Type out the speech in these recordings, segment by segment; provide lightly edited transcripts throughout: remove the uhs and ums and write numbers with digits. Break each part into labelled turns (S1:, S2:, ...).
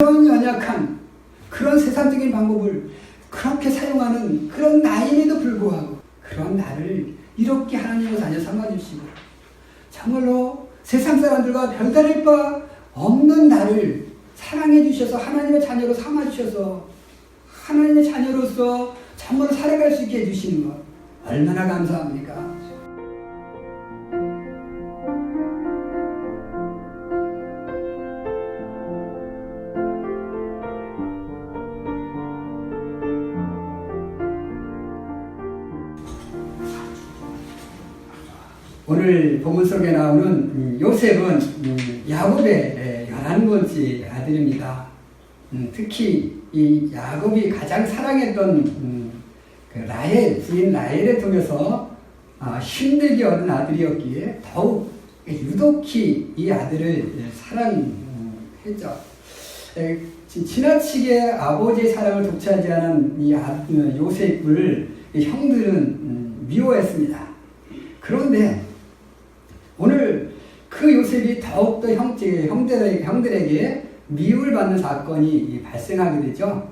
S1: 그런 연약한 그런 세상적인 방법을 그렇게 사용하는 그런 나임에도 불구하고 그런 나를 이렇게 하나님의 자녀 삼아주시고 정말로 세상 사람들과 별다를 바 없는 나를 사랑해 주셔서 하나님의 자녀로 삼아주셔서 하나님의 자녀로서 정말 살아갈 수 있게 해주시는 것 얼마나 감사합니까? 오늘 본문 속에 나오는 요셉은 야곱의 11번째 아들입니다. 특히 이 야곱이 가장 사랑했던 그 라헬, 부인 라헬을 통해서 힘들게 얻은 아들이었기에 더욱 유독히 이 아들을 사랑했죠. 지나치게 아버지의 사랑을 독차지하는 이 요셉을 형들은 미워했습니다. 그런데 오늘 그 요셉이 더욱더 형들에게 미움을 받는 사건이 발생하게 되죠.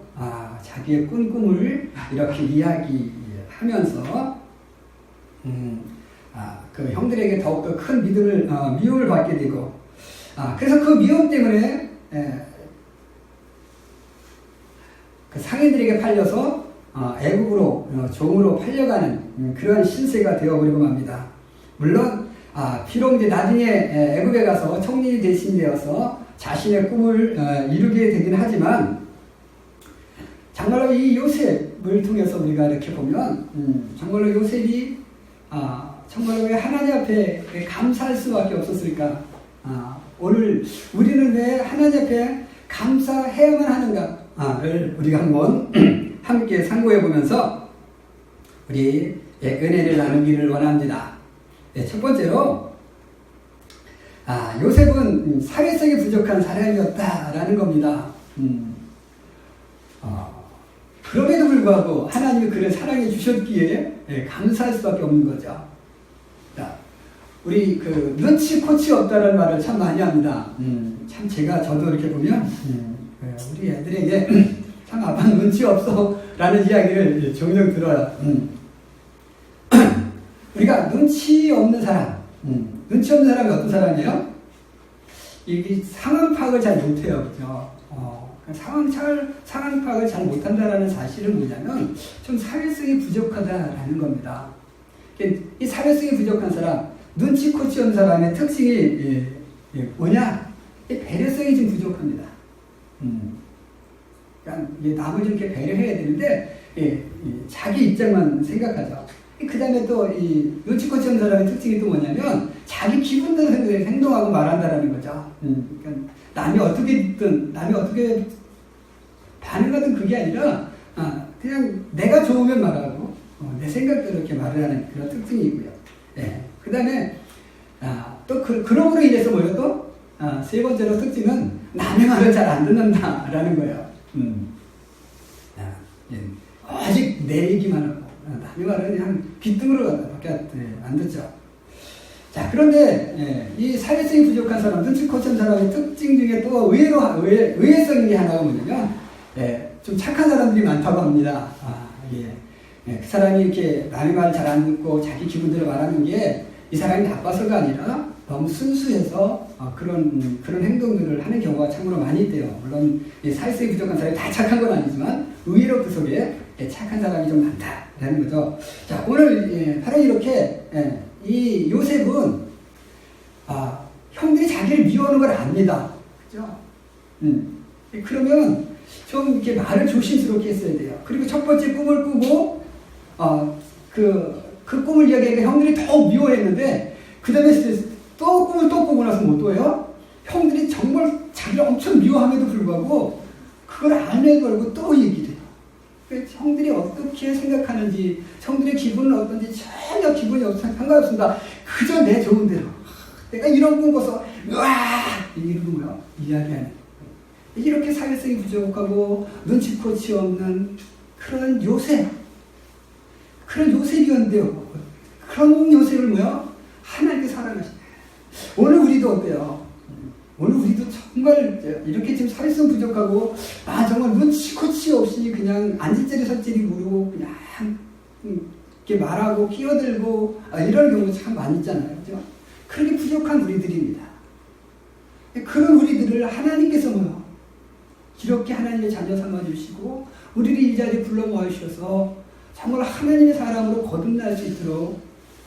S1: 자기의 꾼 꿈을 이렇게 이야기하면서 그 형들에게 더욱더 큰 미움을 받게 되고 그래서 그 미움 때문에 그 상인들에게 팔려서 애국으로 종으로 팔려가는 그런 신세가 되어버리고 맙니다. 물론 비록 이제 나중에 애굽에 가서 총리이 대신되어서 자신의 꿈을 이루게 되긴 하지만 정말로 이 요셉을 통해서 우리가 이렇게 보면 정말로 요셉이 정말로 왜 하나님 앞에 감사할 수밖에 없었을까? 오늘 우리는 왜 하나님 앞에 감사해야만 하는가를 우리가 한번 함께 상고해 보면서 우리 은혜를 나누기를 원합니다. 첫 번째로 요셉은 사회성이 부족한 사람이었다라는 겁니다. 그럼에도 불구하고 하나님이 그를 사랑해 주셨기에 감사할 수밖에 없는 거죠. 우리 그 눈치 코치 없다는 말을 참 많이 합니다. 참 저도 이렇게 보면 우리 애들에게 참 아빠는 눈치 없어 라는 이야기를 종종 들어요. 우리가 눈치 없는 사람, 눈치 없는 사람이 어떤 사람이에요? 이 상황 파악을 잘 못해요. 그죠? 상황 파악을 잘 못한다라는 사실은 뭐냐면 좀 사회성이 부족하다라는 겁니다. 이 사회성이 부족한 사람, 눈치 코치 없는 사람의 특징이 뭐냐? 배려성이 좀 부족합니다. 그러니까 남을 좀 이렇게 배려해야 되는데 자기 입장만 생각하죠. 그 다음에 또 이 눈치 코치 없는 사람의 특징이 또 뭐냐면 자기 기분대로 행동하고 말한다라는 거죠. 그러니까 남이 어떻게 반응하든 그게 아니라 그냥 내가 좋으면 말하고 내 생각대로 이렇게 말을 하는 그런 특징이고요. 그 다음에 또 그럼으로 인해서 뭐예요 또? 세 번째로 특징은 남의 말을 잘 안 듣는다라는 거예요. 아직 내 얘기만 하고 남의 말은 그냥 귓등으로밖에 안 듣죠. 자, 그런데 이 사회성이 부족한 사람, 눈치 코치한 사람의 특징 중에 또 의외성인 게 하나가 뭐냐면 좀 착한 사람들이 많다고 합니다. 그 사람이 이렇게 남의 말 잘 안 듣고 자기 기분대로 말하는 게 이 사람이 나빠서가 아니라 너무 순수해서 그런 행동들을 하는 경우가 참으로 많이 있대요. 물론 사회성이 부족한 사람이 다 착한 건 아니지만 의외로 그 속에 착한 사람이 좀 많다라는 거죠. 자, 오늘 바로 이렇게 이 요셉은 형들이 자기를 미워하는 걸 압니다. 그죠? 그러면 좀 이렇게 말을 조심스럽게 했어야 돼요. 그리고 첫 번째 꿈을 꾸고 그 꿈을 이야기하니까 형들이 더욱 미워했는데 그 다음에 또 꿈을 또 꾸고 나서 뭐 또요? 형들이 정말 자기를 엄청 미워함에도 불구하고 그걸 안에 걸고 또 얘기를 해요. 형들이 어떻게 생각하는지, 형들의 기분은 어떤지 전혀 기분이 상관없습니다. 그저 내 좋은 대로. 내가 이런 꿈 꿔서, 으아! 이러는 거야. 이야기하는. 이렇게 사회성이 부족하고 눈치 코치 없는 그런 요셉이었는데요. 그런 요셉을 하나님께 사랑하시네. 오늘 우리도 어때요? 오늘 우리도 정말 이렇게 지금 사회성 부족하고 정말 눈치코치 없이 그냥 앉을자리 설자리 모르고 그냥 이렇게 말하고 끼어들고 이런 경우 참 많이 있잖아요. 그죠? 그렇게 부족한 우리들입니다. 그런 우리들을 하나님께서 이렇게 하나님의 자녀 삼아주시고 우리를 이 자리에 불러 모아주셔서 정말 하나님의 사람으로 거듭날 수 있도록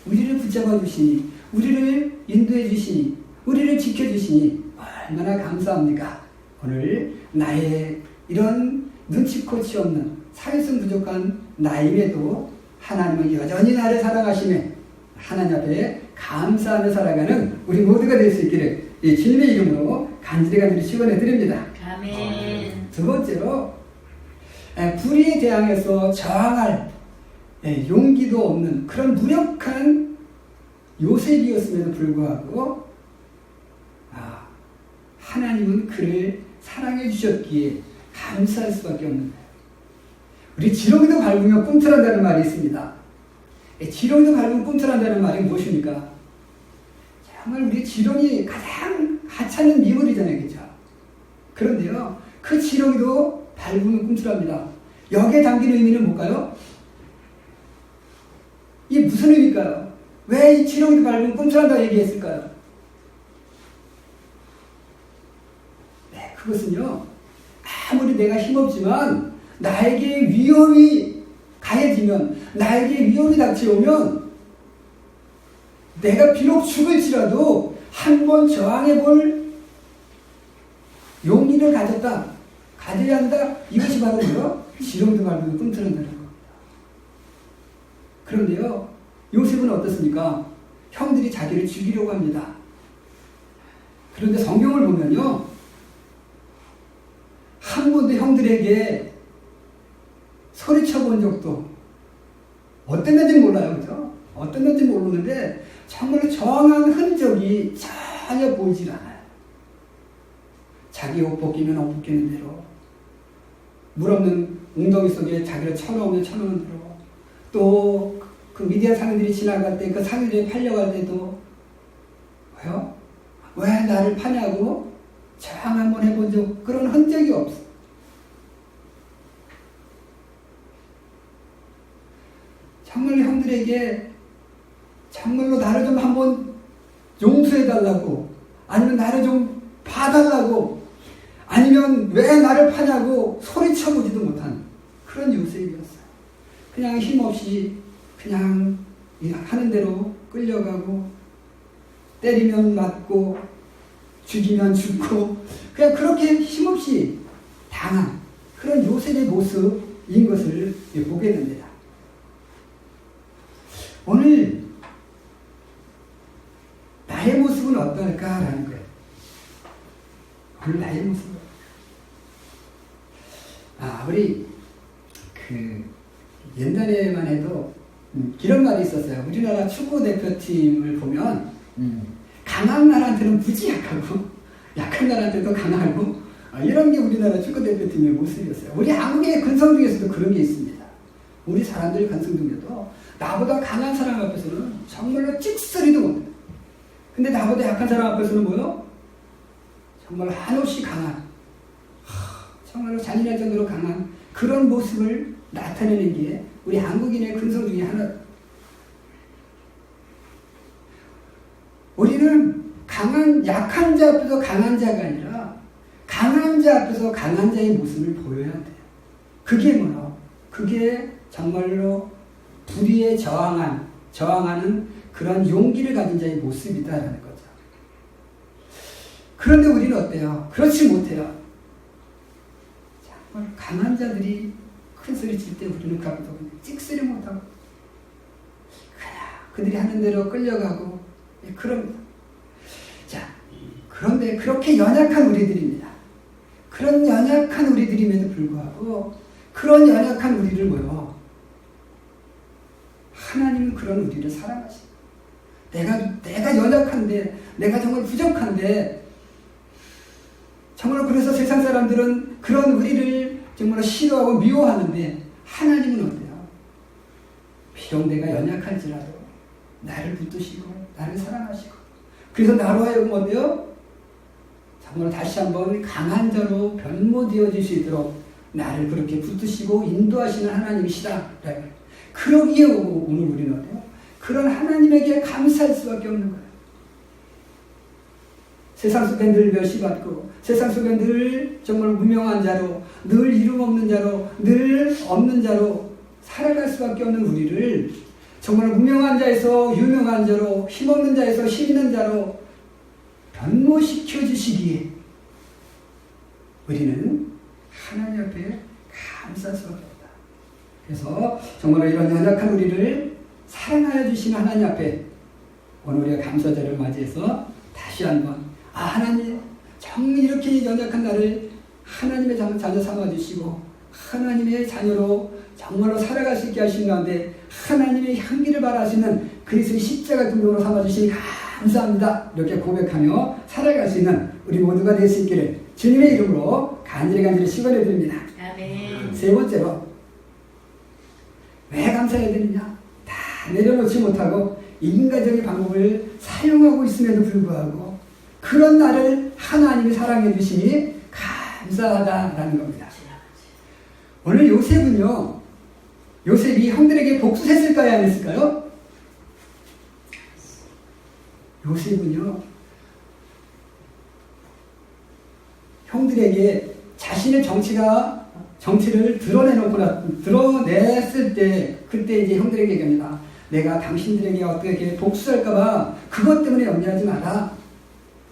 S1: 우리를 붙잡아 주시니 우리를 인도해 주시니 우리를 지켜주시니 얼마나 감사합니까? 오늘 나의 이런 눈치코치 없는 사회성 부족한 나임에도 하나님은 여전히 나를 사랑하시네. 하나님 앞에 감사하며 살아가는 우리 모두가 될 수 있기를 이 주님의 이름으로 간절히 축원해 드립니다.
S2: 아멘.
S1: 두 번째로 불의에 대항해서 저항할 용기도 없는 그런 무력한 요셉이었음에도 불구하고 하나님은 그를 사랑해 주셨기에 감사할 수밖에 없는 거예요. 우리 지렁이도 밟으면 꿈틀한다는 말이 있습니다. 지렁이도 밟으면 꿈틀한다는 말이 무엇입니까? 정말 우리 지렁이 가장 하찮은 미물이잖아요. 그렇죠? 그런데요. 그 지렁이도 밟으면 꿈틀합니다. 여기에 담긴 의미는 뭘까요? 이게 무슨 의미일까요? 왜 이 지렁이도 밟으면 꿈틀한다고 얘기했을까요? 네, 그것은요. 아무리 내가 힘없지만 나에게 위험이 가해지면 나에게 위험이 닥쳐오면 내가 비록 죽을지라도 한번 저항해볼 용기를 가져야 한다. 이것이 바로 지렁이도 밟으면 꿈틀한다는 겁니다. 그런데요, 요셉은 어떻습니까? 형들이 자기를 죽이려고 합니다. 그런데 성경을 보면요, 한 번도 형들에게 소리쳐 본 적도 어떤 건지 몰라요. 그죠? 어떤 건지 모르는데 정말로 저항한 흔적이 전혀 보이질 않아요. 자기 옷 벗기면 옷 벗기는 대로, 물 없는 웅덩이 속에 자기를 쳐넣으면 쳐넣는 대로, 또 그 미디안 상인들이 지나갈 때 그 상인들이 팔려갈 때도 왜요? 왜 나를 파냐고 저항 한번 해본 적 그런 흔적이 없어. 정말 형들에게 정말로 나를 좀 한번 용서해달라고, 아니면 나를 좀 봐달라고, 아니면 왜 나를 파냐고 소리쳐보지도 못한 그런 요셉이었어요. 그냥 힘없이 그냥 하는 대로 끌려가고, 때리면 맞고 죽이면 죽고 그냥 그렇게 힘없이 당한 그런 요셉의 모습인 것을 보게 됩니다. 오늘 나의 모습은 어떨까라는 거예요. 오늘 나의 모습은 우리 옛날에만 해도 이런 말이 있었어요. 우리나라 축구 대표팀을 보면 강한 나라한테는 무지 약하고 약한 나라한테도 강하고 이런 게 우리나라 축구 대표팀의 모습이었어요. 우리 한국의 근성 중에서도 그런 게 있습니다. 우리 사람들 근성 중에도 나보다 강한 사람 앞에서는 정말로 찍소리도 못해요. 근데 나보다 약한 사람 앞에서는 뭐요? 정말 한없이 강한, 정말로 잔인할 정도로 강한 그런 모습을 나타내는 게 우리 한국인의 근성 중에 하나. 우리는 약한 자 앞에서 강한 자가 아니라 강한 자 앞에서 강한 자의 모습을 보여야 돼요. 그게 뭐요? 그게 정말로 불의에 저항하는 그런 용기를 가진 자의 모습이다라는 거죠. 그런데 우리는 어때요? 그렇지 못해요. 정말 강한 자들이 큰 소리 칠 때 우리는 그 앞에서 찍소리 못하고 그들이 하는 대로 끌려가고 그럽니다. 자, 그런데 그렇게 연약한 우리들입니다. 그런 연약한 우리들임에도 불구하고 그런 연약한 우리를 뭐요? 하나님은 그런 우리를 사랑하십니다. 내가 연약한데, 내가 정말 부족한데, 정말 그래서 세상 사람들은 그런 우리를 정말 싫어하고 미워하는데 하나님은 어때요? 비록 내가 연약할지라도 나를 붙드시고 나를 사랑하시고, 그래서 나로 하여금 어때요? 정말 다시 한번 강한 자로 변모되어질 수 있도록 나를 그렇게 붙드시고 인도하시는 하나님이시다. 그러기에 오늘 우리는 어때요? 그런 하나님에게 감사할 수밖에 없는 거예요. 세상 속에 늘 멸시받고 세상 속에 늘 정말 무명한 자로 늘 이름 없는 자로 늘 없는 자로 살아갈 수밖에 없는 우리를 정말 무명한 자에서 유명한 자로 힘없는 자에서 힘 있는 자로 변모시켜 주시기에 우리는 하나님 앞에 감사할 수밖에 없다. 그래서 정말 이런 연약한 우리를 사랑하여 주시는 하나님 앞에 오늘 우리가 감사절을 맞이해서 다시 한번 하나님 정말 이렇게 연약한 나를 하나님의 자녀 삼아주시고 하나님의 자녀로 정말로 살아갈 수 있게 하신 가운데 하나님의 향기를 발하시는 그리스도의 십자가 등용으로 삼아주시니 감사합니다. 이렇게 고백하며 살아갈 수 있는 우리 모두가 될 수 있기를 주님의 이름으로 간절히 축원해 드립니다.
S2: 아멘.
S1: 세 번째로 왜 감사해야 되느냐? 다 내려놓지 못하고 인간적인 방법을 사용하고 있음에도 불구하고 그런 나를 하나님이 사랑해 주시니 감사하다라는 겁니다. 오늘 요셉은요, 요셉이 형들에게 복수했을까요? 안 했을까요? 요셉은요, 형들에게 자신의 정치를 드러냈을 때, 그때 이제 형들에게 얘기합니다. 내가 당신들에게 어떻게 복수할까봐 그것 때문에 염려하지 마라.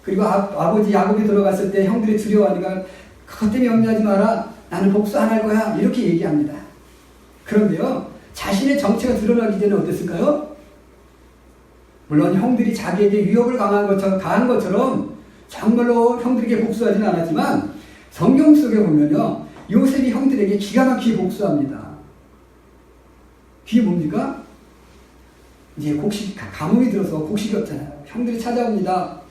S1: 그리고 아버지 야곱이 들어갔을 때 형들이 두려워하니까 그것 때문에 염려하지 마라. 나는 복수 안 할 거야. 이렇게 얘기합니다. 그런데요, 자신의 정체가 드러나기 전에 어땠을까요? 물론 형들이 자기에게 위협을 가한 것처럼 정말로 형들에게 복수하지는 않았지만 성경 속에 보면요, 요셉이 형들에게 기가 막히게 복수합니다. 그게 뭡니까? 이제 가뭄이 들어서 곡식이 없잖아요. 형들이 찾아옵니다.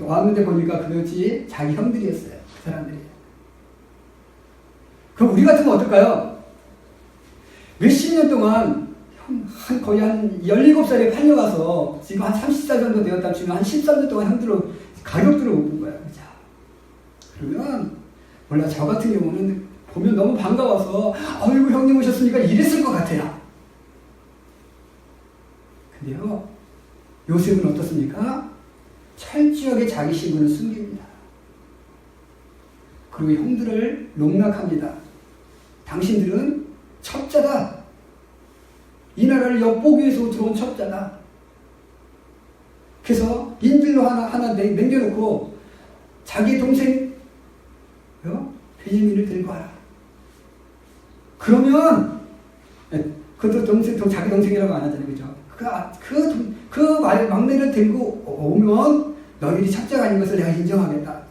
S1: 왔는데 보니까 그것이 자기 형들이었어요. 그 사람들이. 그럼 우리 같으면 어떨까요? 몇십 년 동안 거의 한 17살에 팔려가서 지금 한 30살 정도 되었다 치면 한 13년 동안 형들로 가격들을 못 본 거야. 그죠? 그러면 몰라, 저 같은 경우는 보면 너무 반가워서 아이고 형님 오셨으니까 이랬을 것 같아요. 근데요, 요셉은 어떻습니까? 철저하게 자기 신분을 숨깁니다. 그리고 형들을 농락합니다. 당신들은 첩자다. 이 나라를 엿보기 위해서 들어온 첩자다. 그래서 인들로 하나 남겨놓고 자기 동생 베냐민을 들고 와라. 그러면 그것도 자기 동생이라고 안 하잖아요. 그죠? 그 막내를 들고 오면 너희들이 첩자가 아닌 것을 내가 인정하겠다.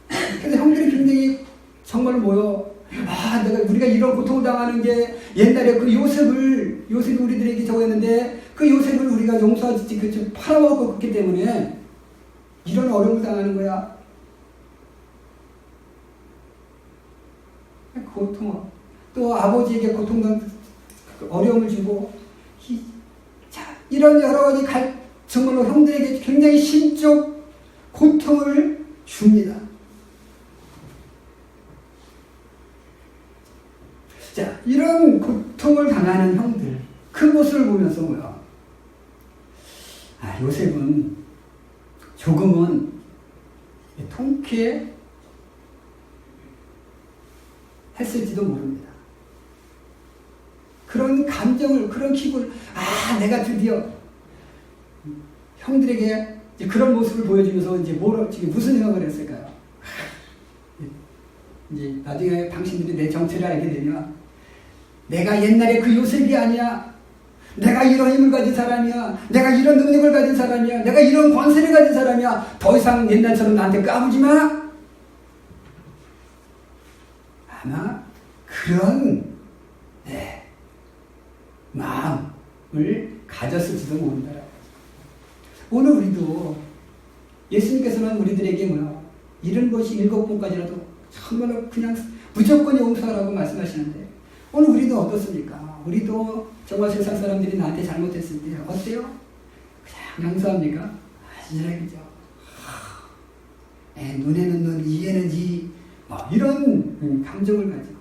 S1: 그래서 형들이 굉장히 정말 우리가 이런 고통을 당하는 게 옛날에 그 요셉이 우리들에게 저거였는데 그 요셉을 우리가 용서하지 팔아먹고 그렇기 때문에 이런 어려움을 당하는 거야. 고통, 또 아버지에게 어려움을 주고, 이런 여러 가지 정말로 형들에게 굉장히 심적 고통을 줍니다. 자, 이런 고통을 당하는 형들, 그 모습을 보면서 요셉은 조금은 통쾌했을지도 모릅니다. 그런 감정을, 그런 기분을, 내가 드디어 형들에게 이제 그런 모습을 보여주면서 이제 지금 무슨 생각을 했을까요? 이제 나중에 당신들이 내 정체를 알게 되면 내가 옛날에 그 요셉이 아니야. 내가 이런 힘을 가진 사람이야. 내가 이런 능력을 가진 사람이야. 내가 이런 권세를 가진 사람이야. 더 이상 옛날처럼 나한테 까부지 마. 아마 그런 마음을 가졌을지도 모른다. 오늘 우리도 예수님께서는 우리들에게 이런 것이 7번까지라도 정말로 그냥 무조건 용서하라고 말씀하시는데 오늘 우리도 어떻습니까? 우리도 정말 세상 사람들이 나한테 잘못했을 때 어때요? 그냥 용서합니까? 아니라기죠. 눈에는 눈, 이에는 이, 이런 감정을 가지고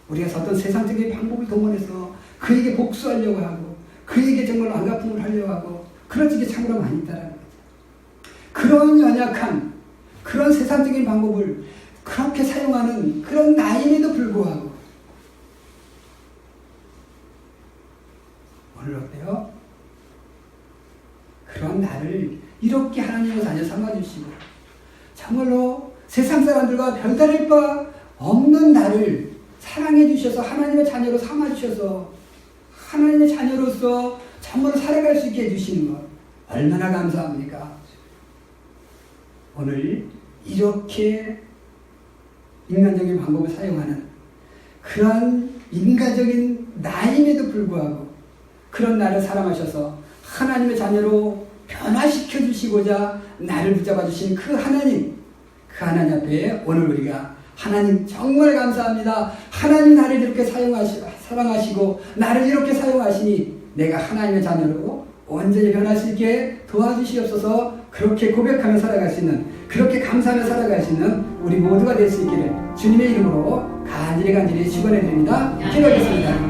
S1: 우리가 어떤 세상적인 방법을 동원해서 그에게 복수하려고 하고 그에게 정말 안갚음을 하려고 하고 그런 적이 참으로 많이 있다라는 거죠. 그런 연약한 그런 세상적인 방법을 그렇게 사용하는 그런 나임에도 불구하고 오늘 어때요? 그런 나를 이렇게 하나님의 자녀 삼아주시고 정말로 세상 사람들과 별다를 바 없는 나를 사랑해 주셔서 하나님의 자녀로 삼아주셔서 하나님의 자녀로서 정말로 살아갈 수 있게 해주시는 것 얼마나 감사합니까? 오늘 이렇게 인간적인 방법을 사용하는 그런 인간적인 나임에도 불구하고 그런 나를 사랑하셔서 하나님의 자녀로 변화시켜 주시고자 나를 붙잡아 주신 그 하나님 앞에 오늘 우리가 하나님 정말 감사합니다. 하나님 나를 이렇게 사랑하시고 나를 이렇게 사용하시니 내가 하나님의 자녀로 온전히 변할 수 있게 도와주시옵소서. 그렇게 고백하며 살아갈 수 있는 그렇게 감사하며 살아갈 수 있는 우리 모두가 될 수 있기를 주님의 이름으로 간절히 축원해 드립니다. 기도하겠습니다.